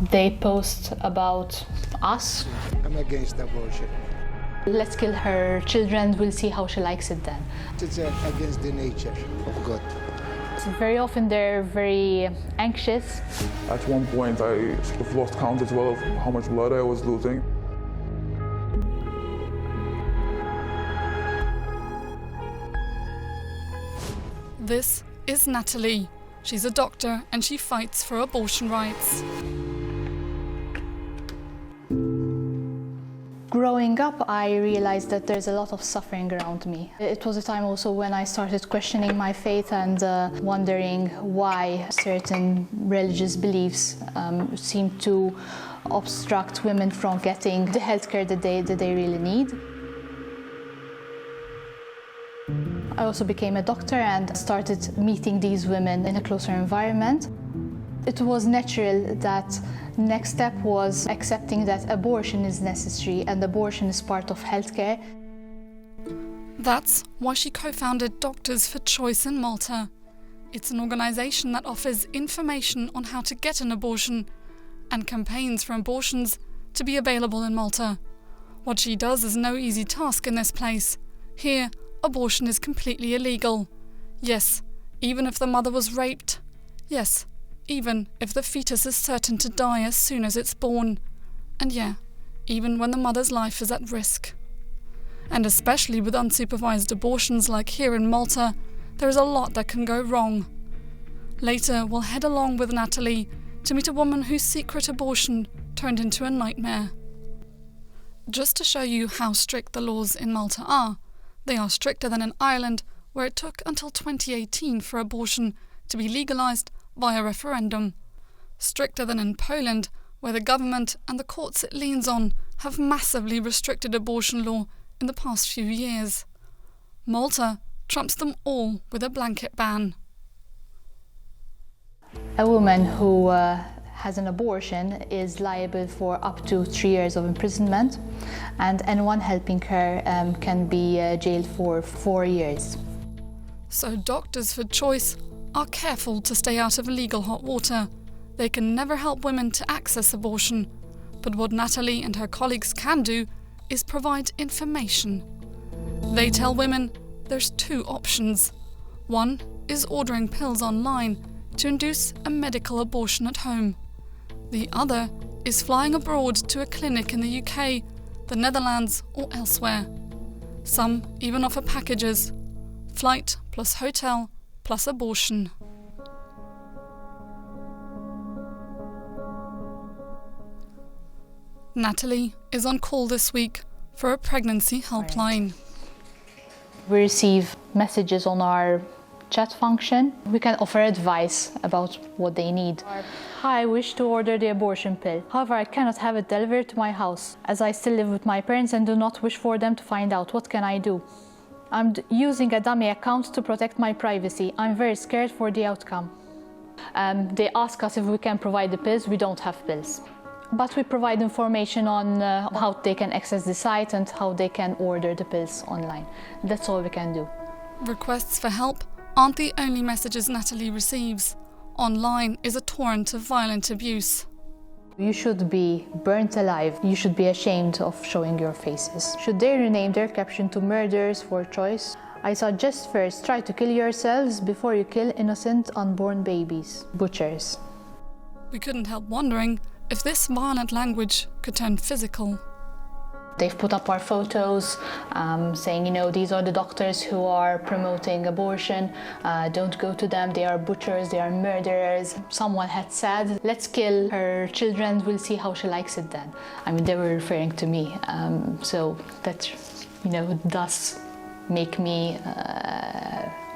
They post about us. I'm against abortion. Let's kill her children, we'll see how she likes it then. It's against the nature of God. So very often they're very anxious. At one point I sort of lost count as well of how much blood I was losing. This is Natalie. She's a doctor and she fights for abortion rights. Growing up, I realized that there's a lot of suffering around me. It was a time also when I started questioning my faith and wondering why certain religious beliefs seem to obstruct women from getting the healthcare that they really need. I also became a doctor and started meeting these women in a closer environment. It was natural that next step was accepting that abortion is necessary and abortion is part of healthcare. That's why she co-founded Doctors for Choice in Malta. It's an organisation that offers information on how to get an abortion and campaigns for abortions to be available in Malta. What she does is no easy task in this place. Here, abortion is completely illegal. Yes, even if the mother was raped. Yes, even if the fetus is certain to die as soon as it's born. And yeah, even when the mother's life is at risk. And especially with unsupervised abortions like here in Malta, there is a lot that can go wrong. Later, we'll head along with Natalie to meet a woman whose secret abortion turned into a nightmare. Just to show you how strict the laws in Malta are, they are stricter than in Ireland, where it took until 2018 for abortion to be legalised via referendum. Stricter than in Poland, where the government and the courts it leans on have massively restricted abortion law in the past few years. Malta trumps them all with a blanket ban. A woman who has an abortion is liable for up to 3 years of imprisonment, and anyone helping her can be jailed for 4 years. So Doctors for Choice are careful to stay out of legal hot water. They can never help women to access abortion, but what Natalie and her colleagues can do is provide information. They tell women there's 2 options. One is ordering pills online to induce a medical abortion at home. The other is flying abroad to a clinic in the UK, the Netherlands or elsewhere. Some even offer packages: flight plus hotel plus abortion. Natalie is on call this week for a pregnancy helpline. We receive messages on our chat function. We can offer advice about what they need. Hi, I wish to order the abortion pill. However, I cannot have it delivered to my house, as I still live with my parents and do not wish for them to find out. What can I do? I'm using a dummy account to protect my privacy. I'm very scared for the outcome. They ask us if we can provide the pills. We don't have pills. But we provide information on how they can access the site and how they can order the pills online. That's all we can do. Requests for help aren't the only messages Natalie receives. Online is a torrent of violent abuse. You should be burnt alive. You should be ashamed of showing your faces. Should they rename their caption to Murderers for Choice? I suggest first try to kill yourselves before you kill innocent unborn babies. Butchers. We couldn't help wondering if this violent language could turn physical. They've put up our photos saying, these are the doctors who are promoting abortion. Don't go to them, they are butchers, they are murderers. Someone had said, let's kill her children, we'll see how she likes it then. They were referring to me. So that, does make me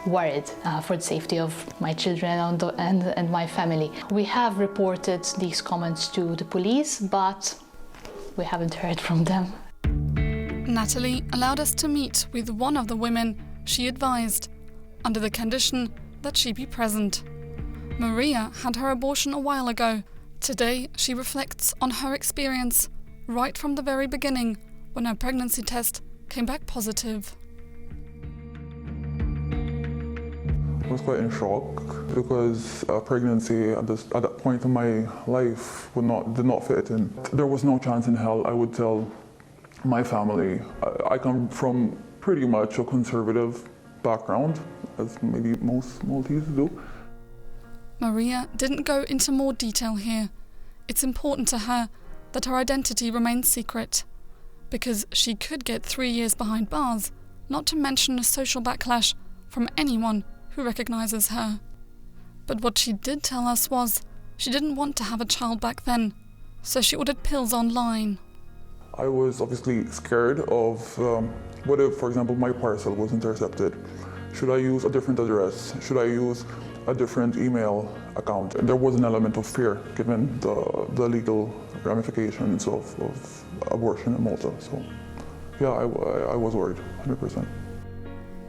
worried for the safety of my children and my family. We have reported these comments to the police, but we haven't heard from them. Natalie allowed us to meet with one of the women she advised, under the condition that she be present. Maria had her abortion a while ago. Today she reflects on her experience right from the very beginning, when her pregnancy test came back positive. I was quite in shock because pregnancy at that point in my life did not fit in. There was no chance in hell I would tell my family. I come from pretty much a conservative background, as maybe most Maltese do. Maria didn't go into more detail here. It's important to her that her identity remains secret, because she could get 3 years behind bars, not to mention a social backlash from anyone who recognises her. But what she did tell us was she didn't want to have a child back then, so she ordered pills online. I was obviously scared of what if, for example, my parcel was intercepted. Should I use a different address? Should I use a different email account? And there was an element of fear given the legal ramifications of abortion in Malta. So yeah, I was worried, 100%.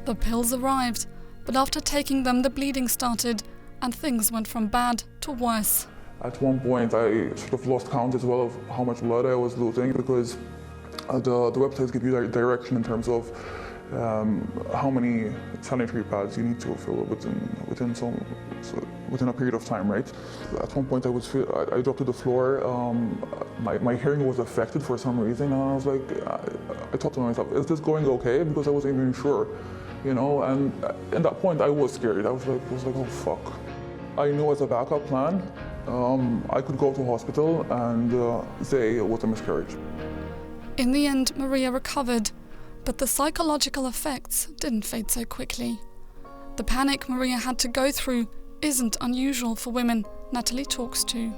The pills arrived, but after taking them the bleeding started and things went from bad to worse. At one point I sort of lost count as well of how much blood I was losing, because the websites give you direction in terms of how many sanitary pads you need to fill within a period of time, right? At one point I dropped to the floor. My hearing was affected for some reason, and I was like, I thought to myself, is this going okay? Because I wasn't even sure, you know. And at that point I was scared. I was like, oh fuck. I knew as a backup plan, I could go to hospital and say it was a miscarriage. In the end, Maria recovered, but the psychological effects didn't fade so quickly. The panic Maria had to go through isn't unusual for women Natalie talks to.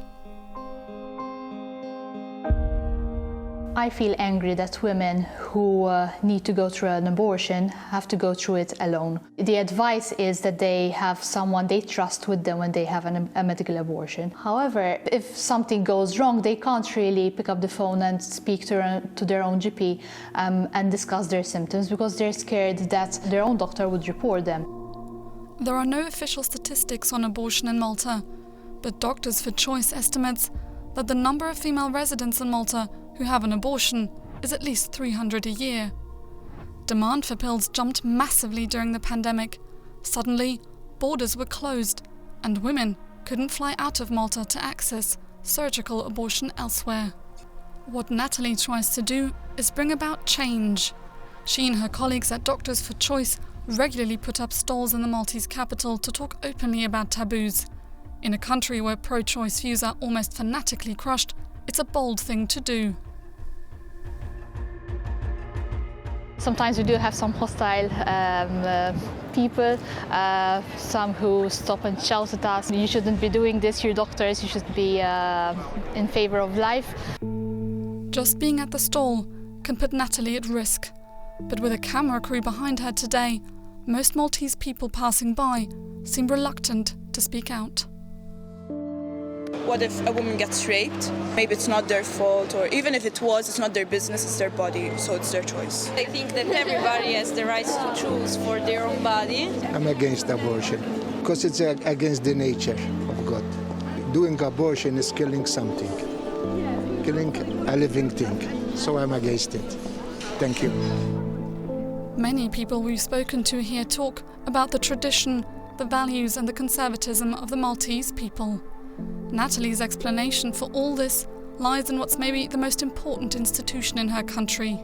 I feel angry that women who need to go through an abortion have to go through it alone. The advice is that they have someone they trust with them when they have a medical abortion. However, if something goes wrong, they can't really pick up the phone and speak to their own GP and discuss their symptoms, because they're scared that their own doctor would report them. There are no official statistics on abortion in Malta, but Doctors for Choice estimates that the number of female residents in Malta who have an abortion is at least 300 a year. Demand for pills jumped massively during the pandemic. Suddenly, borders were closed, and women couldn't fly out of Malta to access surgical abortion elsewhere. What Natalie tries to do is bring about change. She and her colleagues at Doctors for Choice regularly put up stalls in the Maltese capital to talk openly about taboos. In a country where pro-choice views are almost fanatically crushed, it's a bold thing to do. Sometimes we do have some hostile people, some who stop and shout at us. You shouldn't be doing this, you're doctors, you should be in favor of life. Just being at the stall can put Natalie at risk. But with a camera crew behind her today, most Maltese people passing by seem reluctant to speak out. What if a woman gets raped? Maybe it's not their fault, or even if it was, it's not their business, it's their body, so it's their choice. I think that everybody has the right to choose for their own body. I'm against abortion because it's against the nature of God. Doing abortion is killing something, killing a living thing, so I'm against it. Thank you. Many people we've spoken to here talk about the tradition, the values and the conservatism of the Maltese people. Natalie's explanation for all this lies in what's maybe the most important institution in her country.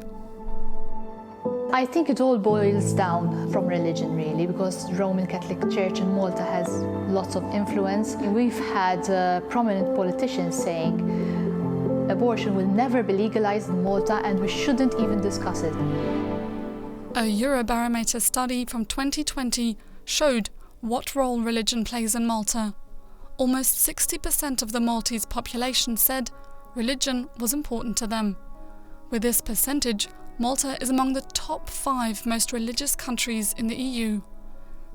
I think it all boils down from religion, really, because the Roman Catholic Church in Malta has lots of influence. We've had prominent politicians saying abortion will never be legalized in Malta and we shouldn't even discuss it. A Eurobarometer study from 2020 showed what role religion plays in Malta. Almost 60% of the Maltese population said religion was important to them. With this percentage, Malta is among the top 5 most religious countries in the EU.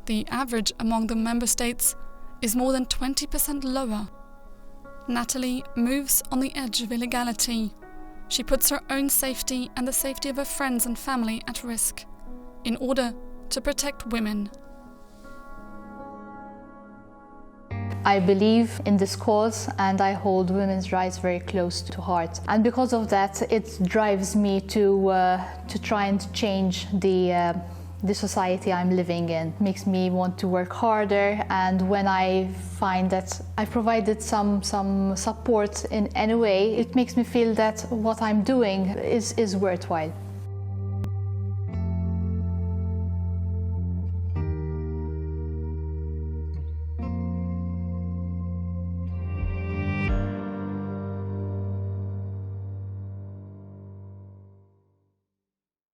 The average among the member states is more than 20% lower. Natalie moves on the edge of illegality. She puts her own safety and the safety of her friends and family at risk in order to protect women. I believe in this cause and I hold women's rights very close to heart. And because of that, it drives me to try and change the the society I'm living in. Makes me want to work harder, and when I find that I provided some support in any way, it makes me feel that what I'm doing is worthwhile.